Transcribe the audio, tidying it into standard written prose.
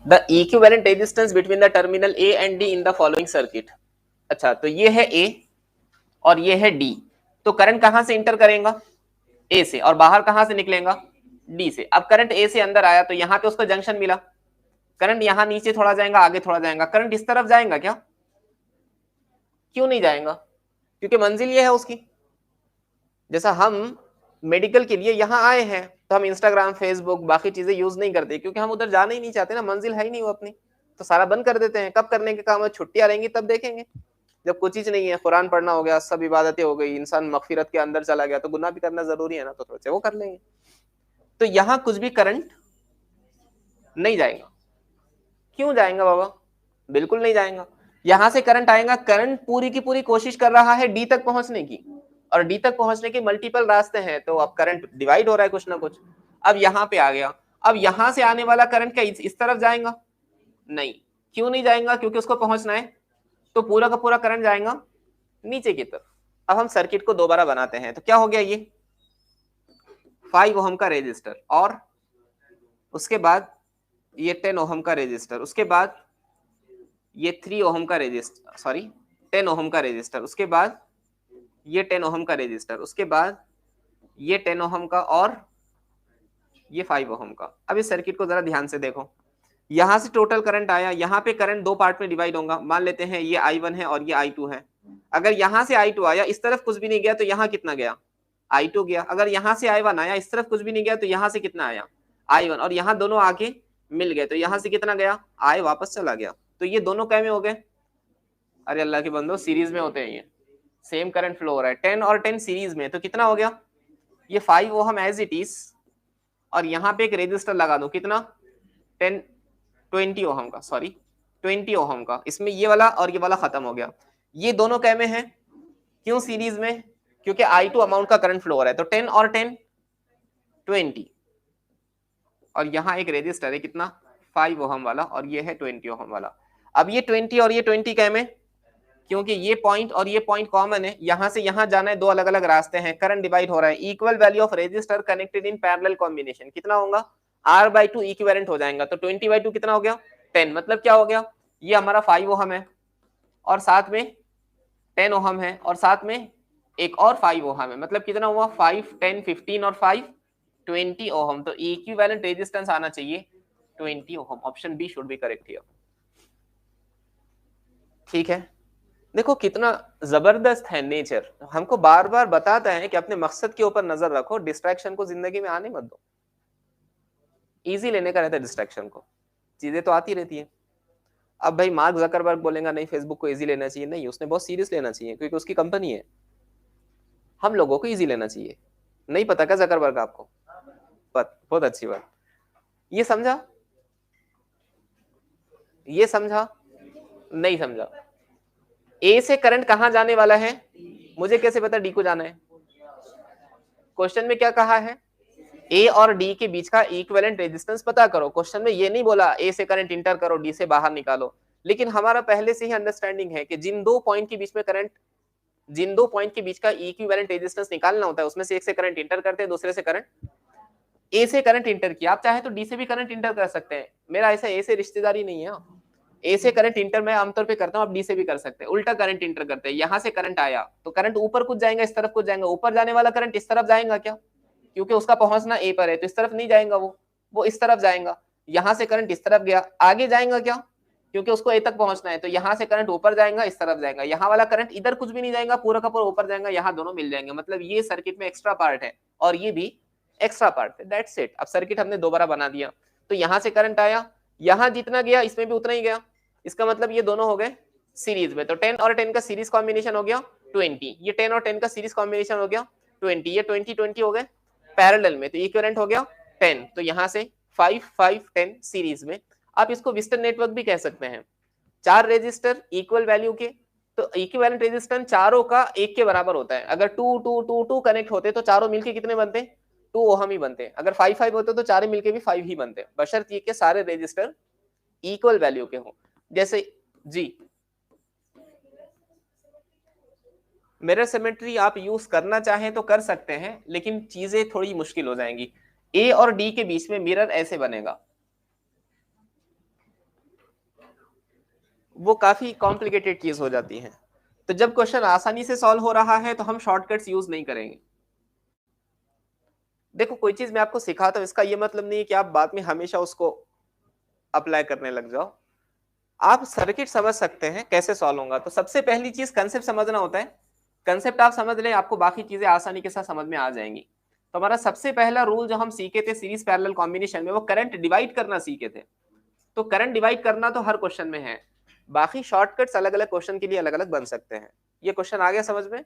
The equivalent resistance between the terminal A and D in the following circuit. अच्छा, तो ये है ए और ये है डी, तो करंट कहां से इंटर करेगा? ए से, और बाहर कहां से निकलेगा? डी से। अब करंट ए से अंदर आया तो यहाँ पे उसको जंक्शन मिला, करंट यहाँ नीचे थोड़ा जाएगा, आगे थोड़ा जाएगा, करंट इस तरफ जाएगा क्या? क्यों नहीं जाएगा? क्योंकि मंजिल ये है उसकी। जैसा हम मेडिकल के लिए यहाँ आए हैं तो हम इंस्टाग्राम, फेसबुक, बाकी चीजें यूज नहीं करते क्योंकि हम उधर जाना ही नहीं चाहते ना, मंजिल है ही नहीं वो अपनी, तो सारा बंद कर देते हैं। कब करने के काम है? छुट्टियां रहेंगी तब देखेंगे, जब कुछ चीज नहीं है, कुरान पढ़ना हो गया, सब इबादतें हो गई, इंसान मगफिरत के अंदर चला गया, तो गुनाह भी करना जरूरी है ना, तो थोड़े से वो कर लेंगे। तो यहाँ कुछ भी करंट नहीं जाएगा। क्यों जाएगा बाबा? बिल्कुल नहीं जाएगा। यहां से करंट आएगा, करंट पूरी की पूरी कोशिश कर रहा है डी तक पहुंचने की, और डी तक पहुंचने के मल्टीपल रास्ते हैं, तो अब करंट डिवाइड हो रहा है कुछ ना कुछ। अब यहाँ पे आ गया, अब यहां से आने वाला करंट क्या इस तरफ जाएगा? नहीं। क्यों नहीं जाएगा? क्योंकि उसको पहुंचना है, तो पूरा का पूरा करंट जाएगा नीचे की तरफ। अब हम सर्किट को दोबारा बनाते हैं, तो क्या हो गया? ये 5 ओहम का रेजिस्टर, और उसके बाद ये 10 ओहम का रेजिस्टर, उसके बाद ये 3 ओहम का रेजिस्टर, सॉरी 10 ओहम का रेजिस्टर, उसके बाद ये 10 ओहम का रेजिस्टर, उसके बाद ये 10 ओहम का, और ये 5 ओहम का। अब इस सर्किट को जरा ध्यान से देखो, यहां से टोटल करंट आया, यहाँ पे करंट दो पार्ट में डिवाइड होगा। मान लेते हैं ये I1 है और ये I2 है। अगर यहाँ से I2 आया, इस तरफ कुछ भी नहीं गया, तो यहाँ कितना गया? I2 गया। अगर यहाँ से I1 आया, इस तरफ कुछ भी नहीं गया, तो यहाँ से कितना आया? I1। और यहाँ दोनों आके मिल गए, तो यहाँ से कितना गया? I वापस चला गया। तो ये दोनों क्या में हो गए? अरे अल्लाह के बंदो, सीरीज में होते हैं ये, सेम करंट फ्लो हो रहा है, 10 और 10 सीरीज में, तो कितना हो गया? ये 5 ओहम एज इट इज, और यहाँ पे एक रेजिस्टर लगा दो, कितना? 20 ओहम का, सॉरी 20 ओहम का। इसमें ये वाला और ये वाला खत्म हो गया। ये दोनों क्या में है? क्यों सीरीज में? क्योंकि I2 अमाउंट का करंट फ्लो हो रहा है, तो 10 और 10 20, और यहाँ एक रेजिस्टर है कितना? 5 ओहम वाला, और ये है 20 ओहम वाला। अब ये 20 और ये 20 क्या में? क्योंकि ये पॉइंट और ये पॉइंट कॉमन है, यहां से यहां जाना है, दो अलग अलग रास्ते हैं, करंट डिवाइड हो रहा है। Equal value of resistor connected in parallel combination कितना होगा? R/2 इक्विवेलेंट हो जाएगा, तो 20/2 कितना हो गया? 10। मतलब क्या हो गया? ये हमारा 5 ओहम है, और साथ में 10 ओहम है, और साथ में एक और 5 ओहम है। मतलब कितना हुआ? 5, 10, 15 और 5 20 ओहम। तो इक्विवेलेंट रेजिस्टेंस आना चाहिए 20 ohm. Option B should be correct here. ठीक है, देखो कितना जबरदस्त है नेचर, हमको बार बार बताता है कि अपने मकसद के ऊपर नजर रखो, डिस्ट्रैक्शन को जिंदगी में आने मत दो। इजी लेने का रहता है डिस्ट्रैक्शन को, चीजें तो आती रहती है। अब भाई मार्क जकरबर्ग बोलेगा नहीं फेसबुक को इजी लेना चाहिए, नहीं, उसने बहुत सीरियस लेना चाहिए क्योंकि उसकी कंपनी है। हम लोगों को इजी लेना चाहिए। नहीं पता क्या जकरबर्ग आपको? बहुत अच्छी बात। ये समझा? ये समझा? नहीं समझा? ए से करंट कहां जाने वाला है? मुझे कैसे पता डी को जाना है? क्वेश्चन में क्या कहा है? ए और डी के बीच का इक्विवेलेंट रेजिस्टेंस पता करो। क्वेश्चन में ये नहीं बोला ए से करंट इंटर करो, डी से बाहर निकालो। लेकिन हमारा पहले से ही अंडरस्टैंडिंग है कि जिन दो पॉइंट के बीच में करंट, जिन दो पॉइंट के बीच का इक्विवेलेंट रेजिस्टेंस निकालना होता है, उसमें से एक से करंट इंटर करते हैं, दूसरे से करंट, ए से करंट इंटर किया, आप चाहे तो डी से भी करंट इंटर कर सकते हैं। मेरा ऐसा ए से रिश्तेदारी नहीं है। ए से करंट इंटर मैं आमतौर पे करता हूँ, आप डी से भी कर सकते हैं। उल्टा करंट इंटर करते हैं, यहाँ से करंट आया तो करंट ऊपर कुछ जाएगा, इस तरफ कुछ जाएगा। ऊपर जाने वाला करंट इस तरफ जाएगा क्या? क्योंकि उसका पहुंचना ए पर है, तो इस तरफ नहीं जाएगा, वो इस तरफ जाएगा। यहाँ से करंट इस तरफ गया, आगे जाएगा क्या? क्योंकि उसको ए तक पहुंचना है, तो यहाँ से करंट ऊपर जाएगा, इस तरफ जाएगा। यहाँ वाला करंट इधर कुछ भी नहीं जाएगा, पूरा का पूरा ऊपर जाएगा, यहाँ दोनों मिल जाएंगे। मतलब ये सर्किट में एक्स्ट्रा पार्ट है और ये भी एक्स्ट्रा पार्ट है। That's it. अब सर्किट हमने दोबारा बना दिया, तो यहाँ से करंट आया, यहाँ जितना गया इसमें भी उतना ही गया। इसका मतलब ये दोनों हो गए सीरीज में, तो 10 और 10 का सीरीज कॉम्बिनेशन हो गया 20। ये 10 और 10 का सीरीज कॉम्बिनेशन हो गया 20। ये 20 हो गए पैरेलल में, तो इक्विवेलेंट हो गया 10। तो यहाँ से 5, 5, 10 सीरीज में। आप इसको विस्टन नेटवर्क भी कह सकते हैं। 4 रेजिस्टर इक्वल वैल्यू के, तो इक्विवेलेंट रेजिस्टेंस चारों का एक के बराबर होता है। अगर 2, 2, 2, 2 कनेक्ट होते तो चारों मिलके कितने बनते? 2 ओहम ही बनते। अगर 5, 5 होते तो चारों मिलके भी 5 ही बनते, बशर्ते कि सारे रेजिस्टर इक्वल वैल्यू के हो। जैसे जी मिरर सिमेट्री आप यूज करना चाहें तो कर सकते हैं, लेकिन चीजें थोड़ी मुश्किल हो जाएंगी। ए और डी के बीच में मिरर ऐसे बनेगा, वो काफी कॉम्प्लिकेटेड चीज हो जाती है। तो जब क्वेश्चन आसानी से सॉल्व हो रहा है तो हम शॉर्टकट्स यूज नहीं करेंगे। देखो कोई चीज मैं आपको सिखाता हूँ, इसका ये मतलब नहीं है कि आप बाद में हमेशा उसको अप्लाई करने लग जाओ। आप सर्किट समझ सकते हैं कैसे सॉल्व होगा। तो सबसे पहली चीज कंसेप्ट समझना होता है। कंसेप्ट आप समझ लें, आपको बाकी चीजें आसानी के साथ समझ में आ जाएंगी। तो हमारा सबसे पहला रूल जो हम सीखे थे सीरीज पैरेलल कॉम्बिनेशन में, वो करंट डिवाइड करना सीखे थे। तो करंट डिवाइड करना तो हर क्वेश्चन में है, बाकी शॉर्टकट्स अलग अलग क्वेश्चन के लिए अलग अलग बन सकते हैं। ये क्वेश्चन आ गया समझ में?